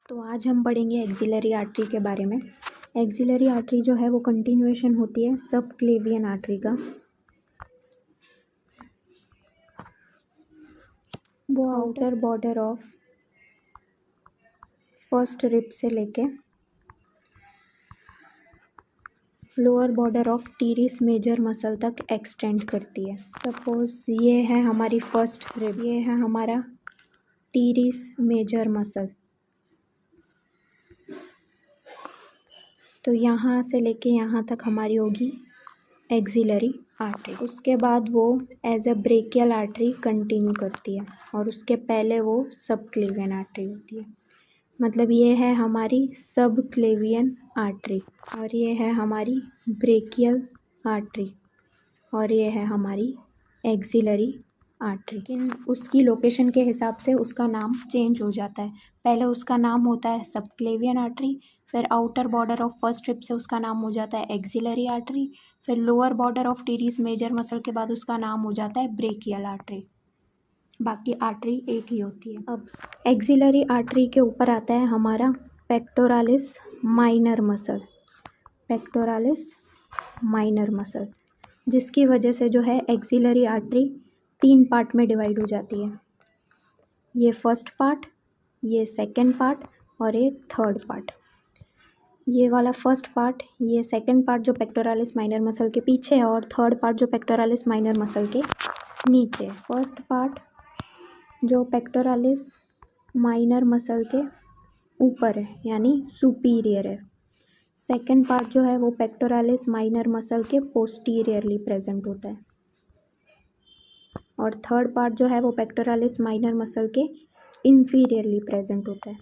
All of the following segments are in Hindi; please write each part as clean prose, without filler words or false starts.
तो आज हम पढ़ेंगे एक्सिलरी आर्टरी के बारे में। एक्सिलरी आर्टरी जो है वो कंटिन्यूएशन होती है सब क्लेवियन आर्टरी का। वो outer border of first rib से लेके lower border of teres major muscle तक एक्सटेंड करती है। सपोज ये है हमारी फर्स्ट रिब, ये है हमारा टीरिस मेजर मसल। तो यहाँ से लेके यहाँ तक हमारी होगी एक्सिलरी आर्टरी। उसके बाद वो as a brachial artery continue करती है और उसके पहले वो सब क्लेवियन आर्टरी होती है। मतलब ये है हमारी सब क्लेवियन आर्टरी और ये है हमारी ब्रेकियल आर्टरी और ये है हमारी एक्सिलरी आर्टरी। लेकिन उसकी लोकेशन के हिसाब से उसका नाम चेंज हो जाता है। पहले उसका नाम होता है सब क्लेवियन आर्टरी, फिर outer border of first rib से उसका नाम हो जाता है एक्सिलरी आर्टरी, फिर lower border of teres major muscle के बाद उसका नाम हो जाता है ब्रेकियल आर्टरी। बाकी आर्टरी एक ही होती है। अब एक्सिलरी आर्टरी के ऊपर आता है हमारा pectoralis minor muscle. Pectoralis minor muscle जिसकी वजह से जो है एक्सिलरी आर्टरी 3 पार्ट में डिवाइड हो जाती है। ये फर्स्ट पार्ट, ये सेकंड पार्ट और ये थर्ड पार्ट। ये वाला फर्स्ट पार्ट, ये सेकंड पार्ट जो पेक्टोरालिस माइनर मसल के पीछे है और थर्ड पार्ट जो पेक्टोरालिस माइनर मसल के नीचे। फर्स्ट पार्ट जो पेक्टोरालिस माइनर मसल के ऊपर है यानी सुपीरियर है। सेकंड पार्ट जो है वो पेक्टोरालिस माइनर मसल के पोस्टीरियरली प्रेजेंट होता है और थर्ड पार्ट जो है वो पेक्टोरालिस माइनर मसल के इंफीरियरली प्रेजेंट होता है।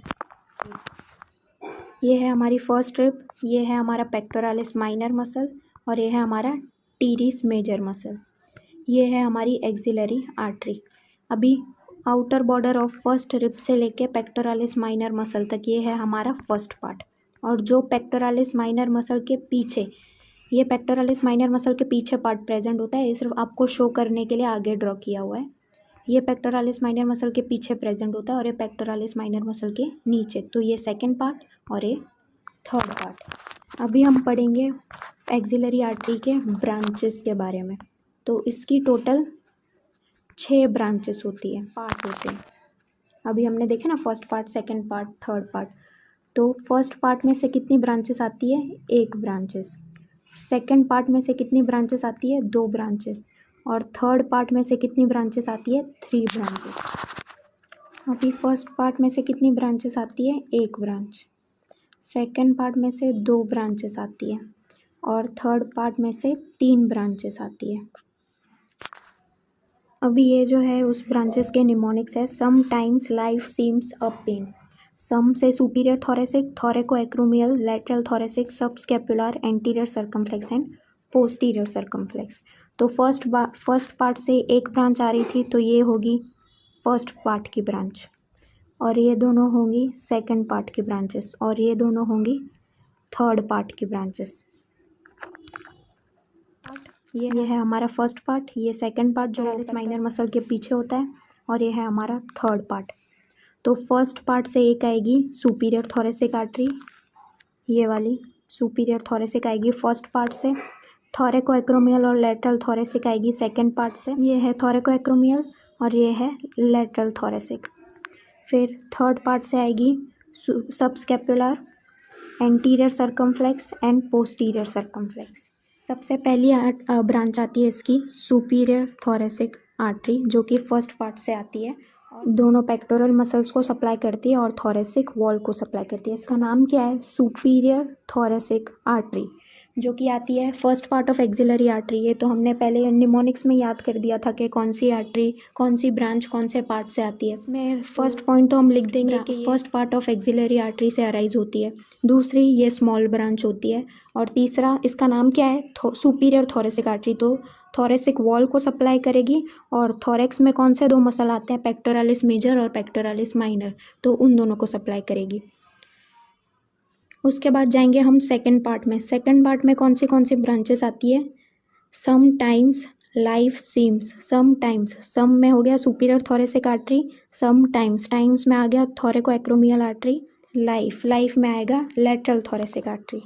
ये है हमारी फर्स्ट रिब, ये है हमारा पेक्टोरालिस माइनर मसल और ये है हमारा टीरिस मेजर मसल। ये है हमारी एक्सिलरी आर्टरी। अभी outer border of first rib से लेके पेक्टोरालिस माइनर मसल तक ये है हमारा फर्स्ट पार्ट। और जो पेक्टोरालिस माइनर मसल के पीछे, ये पेक्टोरालिस माइनर मसल के पीछे पार्ट प्रेजेंट होता है। ये सिर्फ आपको शो करने के लिए आगे ड्रॉ किया हुआ है। ये पेक्टोरालिस माइनर मसल के पीछे प्रेजेंट होता है और ये पेक्टोरालिस माइनर मसल के नीचे। तो ये सेकंड पार्ट और ये थर्ड पार्ट। अभी हम पढ़ेंगे एक्सिलरी आर्टरी के ब्रांचेस के बारे में। तो इसकी टोटल 6 ब्रांचेस होती है, पार्ट होते हैं। अभी हमने देखे ना first part, second part, third part. तो फर्स्ट पार्ट में से कितनी ब्रांचेस आती है? 1 ब्रांचेस। सेकंड पार्ट में से कितनी ब्रांचेस आती है? 2 ब्रांचेस। और थर्ड पार्ट में से कितनी ब्रांचेस आती है? 3 ब्रांचेस। अभी फर्स्ट पार्ट में से कितनी ब्रांचेस आती है? 1 ब्रांच। सेकंड पार्ट में से 2 ब्रांचेस आती है और थर्ड पार्ट में से 3 ब्रांचेस आती है। अभी ये जो है उस ब्रांचेस के निमोनिक्स है। Sometimes life seems a pain. Some से superior thoracic, thoraco acromial, lateral thoracic, subscapular, anterior circumflex and posterior circumflex. तो फर्स्ट पार्ट से एक ब्रांच आ रही थी तो ये होगी फर्स्ट पार्ट की ब्रांच और ये दोनों होंगी सेकंड पार्ट की ब्रांचेस और ये दोनों होंगी थर्ड पार्ट की ब्रांचेस। ये है हमारा फर्स्ट पार्ट, ये सेकंड पार्ट जो पेक्टोरालिस माइनर मसल के पीछे होता है और ये है हमारा थर्ड पार्ट। तो फर्स्ट पार्ट से एक आएगी सुपीरियर थोरेसिक आर्टरी, ये वाली सुपीरियर थोरेसिक आएगी फर्स्ट पार्ट से। थोरेको एक्रोमियल और लेटरल थोरेसिक आएगी सेकंड पार्ट से। ये है थोरेको एक्रोमियल और ये है लेटरल थोरेसिक। फिर थर्ड पार्ट से आएगी subscapular, anterior circumflex and posterior circumflex. सबसे पहली ब्रांच आती है इसकी सुपीरियर थोरेसिक आर्टरी जो कि फर्स्ट पार्ट से आती है और दोनों पेक्टोरल मसल्स को सप्लाई करती है और थोरेसिक वॉल को सप्लाई करती है। इसका नाम क्या है? सुपीरियर थोरेसिक आर्टरी, जो कि आती है first part of axillary artery. ये तो हमने पहले निमोनिक्स में याद कर दिया था कि कौन सी आर्टरी, कौन सी ब्रांच कौन से पार्ट से आती है। इसमें फर्स्ट पॉइंट तो हम लिख देंगे कि first part of axillary artery से अराइज होती है। दूसरी ये स्मॉल ब्रांच होती है और तीसरा इसका नाम क्या है? Superior thoracic artery. तो थोरेसिक वॉल को सप्लाई करेगी और थोरेक्स में कौन से 2 मसल आते हैं? पेक्टोरालिस मेजर और पेक्टोरालिस माइनर, तो उन दोनों को सप्लाई करेगी। उसके बाद जाएंगे हम सेकंड पार्ट में। सेकंड पार्ट में कौन सी ब्रांचेस आती है? Sometimes life seems. Some में हो गया superior thoracic artery, sometimes में आ गया थोरेको एक्रोमियल आर्टरी लाइफ में आएगा लेटरल थोरेसिक आर्टरी।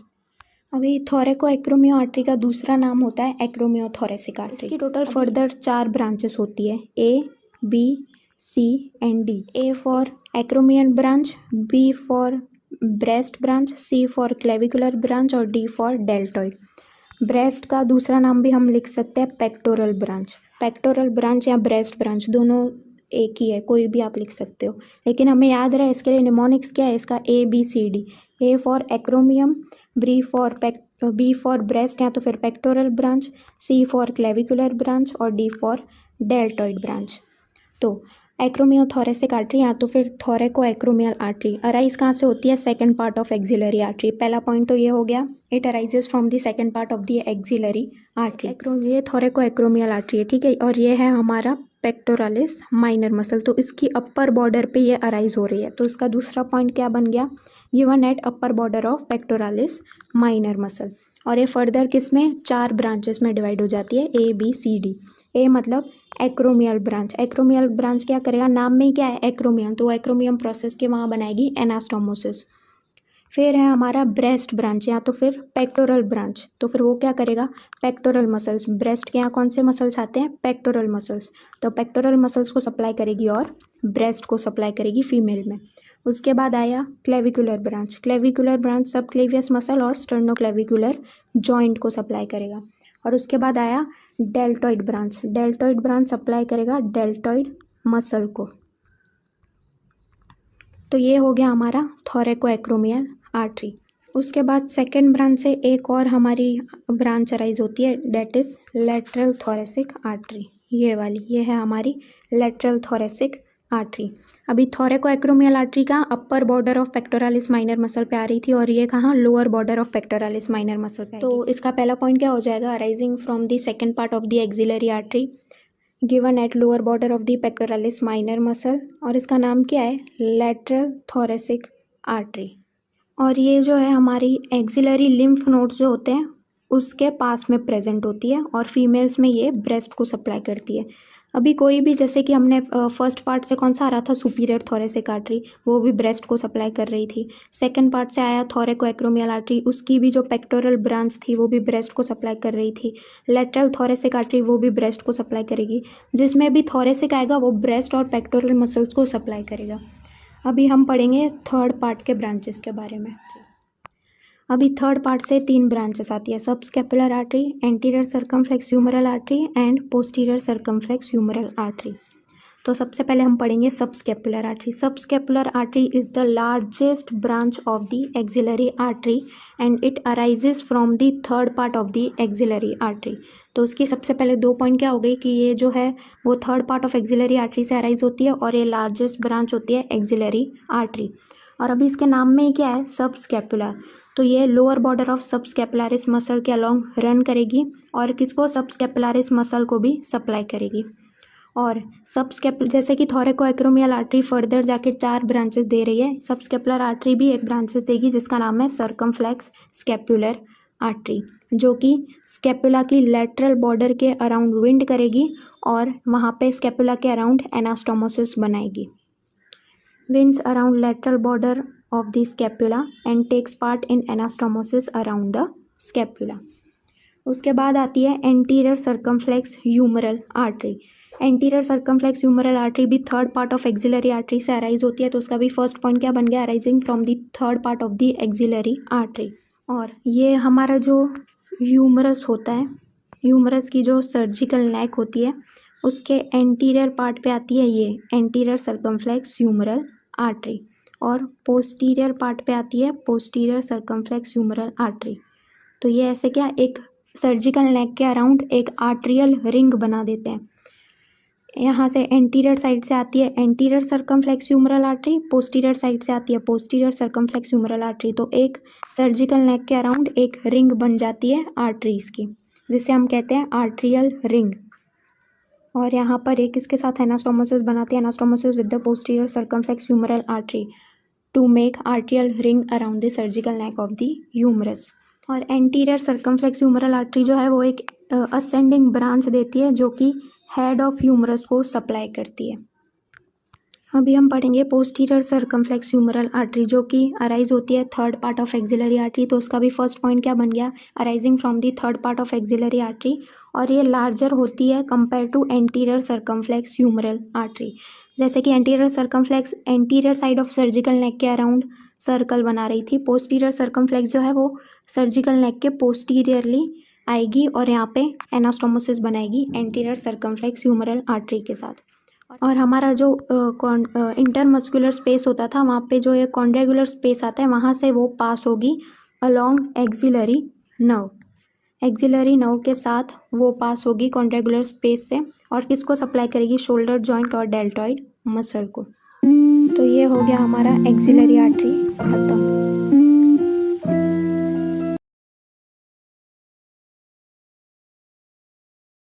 अभी थोरैको-एक्रोमियो आर्टरी का दूसरा नाम होता है एक्रोमियो थोरेसिक आर्टरी। इसकी टोटल फर्दर 4 ब्रांचेस होती है, A, B, C and D. A for acromion branch, B for breast branch, C for clavicular branch और डी फॉर डेल्टॉइड। ब्रेस्ट का दूसरा नाम भी हम लिख सकते हैं पेक्टोरल ब्रांच। पेक्टोरल ब्रांच या ब्रेस्ट ब्रांच दोनों एक ही है, कोई भी आप लिख सकते हो, लेकिन हमें याद रहे इसके लिए निमोनिक्स क्या है इसका, A B C D. A for acromion, B for breast या तो फिर pectoral branch, C for clavicular branch और डी फॉर डेल्टॉइड ब्रांच। तो एक्रोमियोथोरेसिक आर्टरी या तो फिर थोरैको-एक्रोमियल आर्टरी अराइज कहाँ से होती है, second part of axillary artery. पहला पॉइंट तो ये हो गया, it arises from the second part of the axillary artery. ये थोरैको-एक्रोमियल आर्टरी है, ठीक है, और ये है हमारा पेक्टोरालिस माइनर मसल। तो इसकी अपर बॉर्डर पे ये अराइज हो रही है, तो इसका दूसरा पॉइंट क्या बन गया, given at upper border of pectoralis minor muscle. और ये फर्दर किस में, 4 ब्रांचेस में डिवाइड हो जाती है, ए बी सी डी। ए मतलब एक्रोमियल ब्रांच। एक्रोमियल ब्रांच क्या करेगा, नाम में ही क्या है एक्रोमियम, तो एक्रोमियम प्रोसेस के वहाँ बनाएगी एनास्टोमोसिस। फिर है हमारा ब्रेस्ट ब्रांच या तो फिर पेक्टोरल ब्रांच, तो फिर वो क्या करेगा, पेक्टोरल मसल्स। ब्रेस्ट के यहाँ कौन से मसल्स आते हैं, पेक्टोरल मसल्स, तो पेक्टोरल मसल्स को सप्लाई करेगी और ब्रेस्ट को सप्लाई करेगी फीमेल में। उसके बाद आया क्लेविकुलर ब्रांच। क्लेविकुलर ब्रांच सब क्लेवियस मसल और स्टर्नोक्लेविकुलर जॉइंट को सप्लाई करेगा। और उसके बाद आया deltoid branch. Deltoid branch supply करेगा डेल्टॉइड मसल को। तो ये हो गया हमारा थोरैको-एक्रोमियल आर्टरी। उसके बाद सेकेंड ब्रांच से एक और हमारी ब्रांच अराइज होती है, that is lateral thoracic artery. ये वाली, ये है हमारी लेटरल थोरेसिक आर्टरी। अभी थोरैको-एक्रोमियल आर्टरी का upper border of pectoralis minor muscle पे आ रही थी और ये कहाँ, lower border of pectoralis minor muscle पे। तो इसका पहला पॉइंट क्या हो जाएगा, arising from the second part of the axillary artery given at lower border of the pectoralis minor muscle, और इसका नाम क्या है, लेटरल थोरेसिक आर्टरी। और ये जो है हमारी एक्सिलरी लिम्फ नोड्स जो होते हैं उसके पास में प्रेजेंट होती है और फीमेल्स में ये ब्रेस्ट को सप्लाई करती है। अभी कोई भी, जैसे कि हमने फर्स्ट पार्ट से कौन सा आ रहा था, सुपीरियर थोरेसिक आर्टरी, वो भी ब्रेस्ट को सप्लाई कर रही थी। सेकंड पार्ट से आया थोरैको-एक्रोमियल आर्टरी, उसकी भी जो पेक्टोरल ब्रांच थी वो भी ब्रेस्ट को सप्लाई कर रही थी। लेटरल थोरेसिक आर्टरी वो भी ब्रेस्ट को सप्लाई करेगी। जिसमें भी थोरेसिक आएगा वो ब्रेस्ट और पेक्टोरल मसल्स को सप्लाई करेगा। अभी हम पढ़ेंगे थर्ड पार्ट के ब्रांचेस के बारे में। अभी थर्ड पार्ट से 3 ब्रांचेस आती है, subscapular artery, anterior circumflex humeral artery and posterior circumflex humeral artery. तो सबसे पहले हम पढ़ेंगे subscapular artery. Subscapular artery is the largest branch of the axillary artery and it arises from the third part of the axillary artery. तो उसकी सबसे पहले 2 पॉइंट क्या हो गई कि ये जो है वो third part of axillary artery से अराइज होती है और ये लार्जेस्ट ब्रांच होती है एक्सिलरी आर्टरी। और अभी इसके नाम में ही क्या है, सबस्कैपुलर, तो ये lower border of subscapularis muscle के अलोंग रन करेगी और किसको, सबस्कैपुलरिस मसल को भी सप्लाई करेगी। और जैसे कि थोरैको-एक्रोमियल आर्टरी फर्दर जाके 4 ब्रांचेस दे रही है, सबस्कैपुलर आर्टरी भी एक ब्रांचेस देगी जिसका नाम है सर्कमफ्लेक्स स्कैपुलर आर्टरी, जो कि स्कैपुला की लेटरल बॉर्डर के अराउंड विंड करेगी और वहाँ पे स्कैपुला के अराउंड एनास्टोमोसिस बनाएगी। Winds around lateral border of the scapula and takes part in anastomosis around the scapula. उसके बाद आती है anterior circumflex humeral artery. Anterior circumflex humeral artery भी third part of axillary artery से अराइज होती है, तो उसका भी फर्स्ट पॉइंट क्या बन गया, arising from the third part of the axillary artery. और ये हमारा जो ह्यूमरस होता है, ह्यूमरस की जो सर्जिकल नेक होती है उसके एंटीरियर पार्ट पे आती है ये एंटीरियर सर्कमफ्लेक्स ह्यूमरल आर्टरी, और पोस्टीरियर पार्ट पे आती है पोस्टीरियर सर्कमफ्लेक्स ह्यूमरल आर्टरी। तो ये ऐसे क्या, एक सर्जिकल नेक के अराउंड एक आर्ट्रियल रिंग बना देते हैं। यहाँ से एंटीरियर साइड से आती है anterior circumflex humeral artery, posterior side से आती है पोस्टीरियर सर्कमफ्लेक्स ह्यूमरल आर्टरी। तो एक सर्जिकल नेक के अराउंड एक रिंग बन जाती है आर्टरीज की, जिसे हम कहते हैं आर्ट्रियल रिंग। और यहाँ पर एक इसके साथ एनास्टोमोसिस बनाती है, anastomosis with the posterior circumflex humeral artery to make arterial ring around the surgical neck of the humerus. और एंटीरियर सर्कमफ्लेक्स ह्यूमरल आर्टरी जो है वो एक असेंडिंग ब्रांच देती है जो कि हेड ऑफ ह्यूमरस को सप्लाई करती है। अभी हम पढ़ेंगे पोस्टीरियर सर्कमफ्लेक्स ह्यूमरल आर्टरी, जो कि अराइज होती है third part of axillary artery. तो उसका भी फर्स्ट पॉइंट क्या बन गया, arising from the third part of axillary artery. और ये लार्जर होती है compare to anterior circumflex humeral artery. जैसे कि anterior circumflex anterior side of surgical neck के अराउंड सर्कल बना रही थी, पोस्टीरियर सर्कमफ्लेक्स जो है वो सर्जिकल नेक के पोस्टीरियरली आएगी और यहाँ पे एनास्टोमोसिस बनाएगी एंटीरियर सर्कमफ्लेक्स ह्यूमरल आर्टरी के साथ। और हमारा जो इंटरमस्कुलर स्पेस होता था, वहाँ पे जो ये कॉन्ड्रेगुलर स्पेस आता है, वहाँ से वो पास होगी along axillary nerve. Axillary nerve के साथ वो पास होगी कॉन्ड्रेगुलर स्पेस से, और किसको सप्लाई करेगी, शोल्डर जॉइंट और डेल्टॉइड मसल को। तो ये हो गया हमारा एक्सिलरी आर्टरी खत्म।